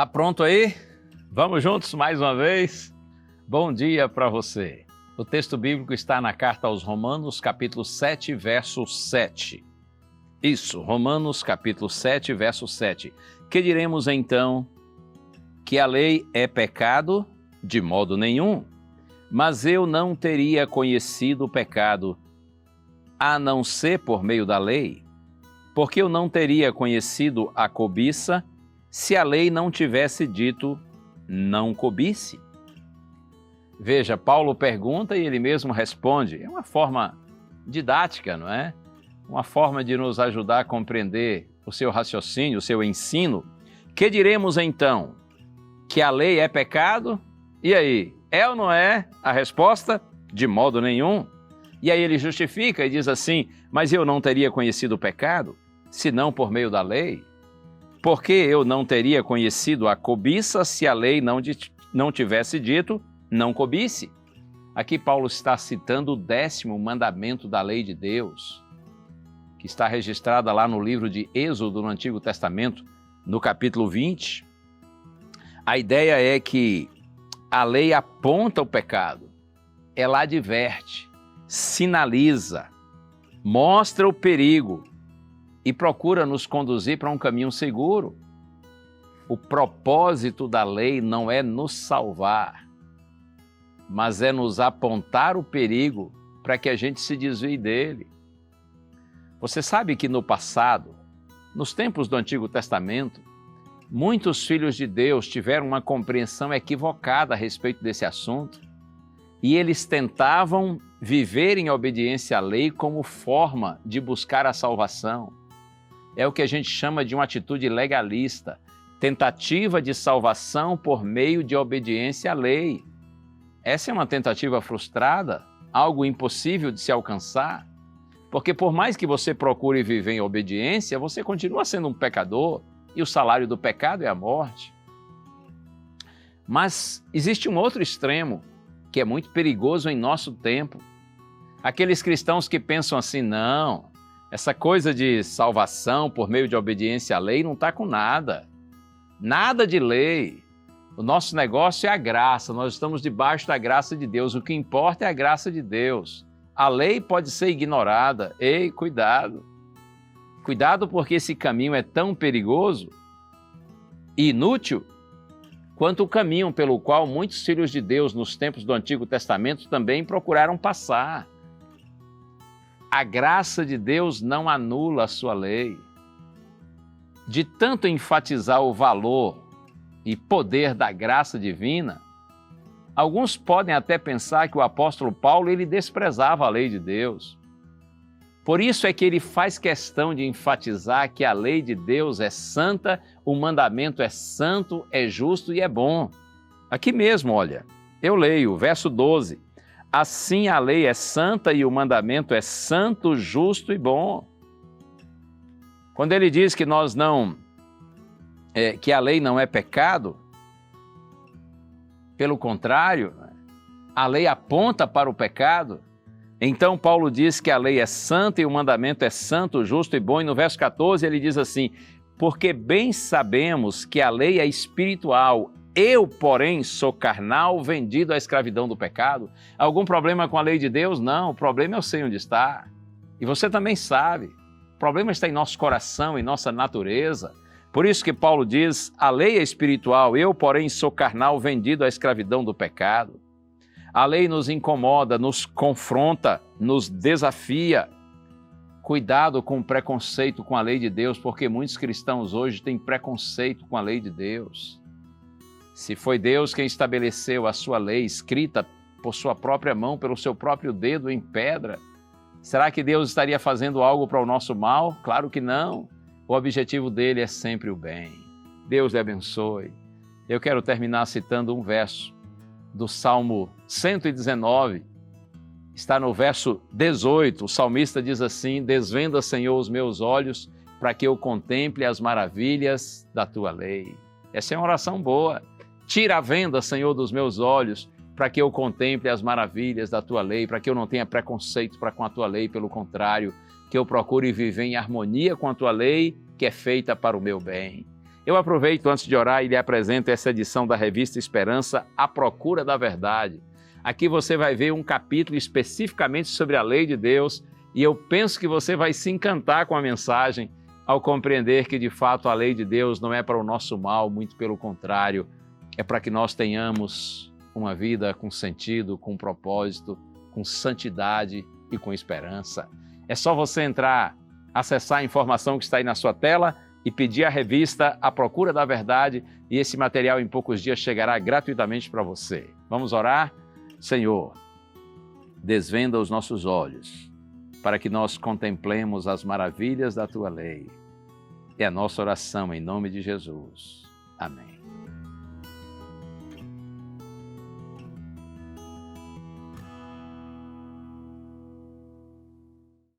Tá pronto aí? Vamos juntos mais uma vez? Bom dia para você. O texto bíblico está na carta aos Romanos, capítulo 7, verso 7. Isso, Romanos, capítulo 7, verso 7. Que diremos então? Que a lei é pecado? De modo nenhum. Mas eu não teria conhecido o pecado, a não ser por meio da lei, porque eu não teria conhecido a cobiça, se a lei não tivesse dito, não cobice. Veja, Paulo pergunta e ele mesmo responde. É uma forma didática, não é? Uma forma de nos ajudar a compreender o seu raciocínio, o seu ensino. Que diremos então? Que a lei é pecado? E aí, é ou não é? A resposta? De modo nenhum. E aí ele justifica e diz assim, mas eu não teria conhecido o pecado, senão por meio da lei? Porque eu não teria conhecido a cobiça se a lei não tivesse dito, não cobice. Aqui Paulo está citando o 10º mandamento da lei de Deus, que está registrada lá no livro de Êxodo, no Antigo Testamento, no capítulo 20. A ideia é que a lei aponta o pecado, ela adverte, sinaliza, mostra o perigo, e procura nos conduzir para um caminho seguro. O propósito da lei não é nos salvar, mas é nos apontar o perigo para que a gente se desvie dele. Você sabe que no passado, nos tempos do Antigo Testamento, muitos filhos de Deus tiveram uma compreensão equivocada a respeito desse assunto e eles tentavam viver em obediência à lei como forma de buscar a salvação. É o que a gente chama de uma atitude legalista, tentativa de salvação por meio de obediência à lei. Essa é uma tentativa frustrada, algo impossível de se alcançar, porque por mais que você procure viver em obediência, você continua sendo um pecador e o salário do pecado é a morte. Mas existe um outro extremo que é muito perigoso em nosso tempo. Aqueles cristãos que pensam assim, não, essa coisa de salvação por meio de obediência à lei não está com nada. Nada de lei. O nosso negócio é a graça, nós estamos debaixo da graça de Deus. O que importa é a graça de Deus. A lei pode ser ignorada. Ei, cuidado. Cuidado porque esse caminho é tão perigoso e inútil quanto o caminho pelo qual muitos filhos de Deus nos tempos do Antigo Testamento também procuraram passar. A graça de Deus não anula a sua lei. De tanto enfatizar o valor e poder da graça divina, alguns podem até pensar que o apóstolo Paulo ele desprezava a lei de Deus. Por isso é que ele faz questão de enfatizar que a lei de Deus é santa, o mandamento é santo, é justo e é bom. Aqui mesmo, olha, eu leio, verso 12. Assim a lei é santa e o mandamento é santo, justo e bom. Quando ele diz que que a lei não é pecado, pelo contrário, a lei aponta para o pecado. Então Paulo diz que a lei é santa e o mandamento é santo, justo e bom. E no verso 14 ele diz assim, porque bem sabemos que a lei é espiritual, eu, porém, sou carnal, vendido à escravidão do pecado. Algum problema com a lei de Deus? Não, o problema eu sei onde está. E você também sabe. O problema está em nosso coração, em nossa natureza. Por isso que Paulo diz, a lei é espiritual, eu, porém, sou carnal, vendido à escravidão do pecado. A lei nos incomoda, nos confronta, nos desafia. Cuidado com o preconceito com a lei de Deus, porque muitos cristãos hoje têm preconceito com a lei de Deus. Se foi Deus quem estabeleceu a sua lei escrita por sua própria mão, pelo seu próprio dedo em pedra, será que Deus estaria fazendo algo para o nosso mal? Claro que não. O objetivo dele é sempre o bem. Deus lhe abençoe. Eu quero terminar citando um verso do Salmo 119. Está no verso 18. O salmista diz assim, desvenda, Senhor, os meus olhos para que eu contemple as maravilhas da tua lei. Essa é uma oração boa. Tira a venda, Senhor, dos meus olhos, para que eu contemple as maravilhas da tua lei, para que eu não tenha preconceito para com a tua lei, pelo contrário, que eu procure viver em harmonia com a tua lei, que é feita para o meu bem. Eu aproveito antes de orar e lhe apresento essa edição da revista Esperança, A Procura da Verdade. Aqui você vai ver um capítulo especificamente sobre a lei de Deus e eu penso que você vai se encantar com a mensagem ao compreender que, de fato, a lei de Deus não é para o nosso mal, muito pelo contrário, é para que nós tenhamos uma vida com sentido, com propósito, com santidade e com esperança. É só você entrar, acessar a informação que está aí na sua tela e pedir a revista A Procura da Verdade e esse material em poucos dias chegará gratuitamente para você. Vamos orar? Senhor, desvenda os nossos olhos para que nós contemplemos as maravilhas da Tua lei. É a nossa oração em nome de Jesus. Amém.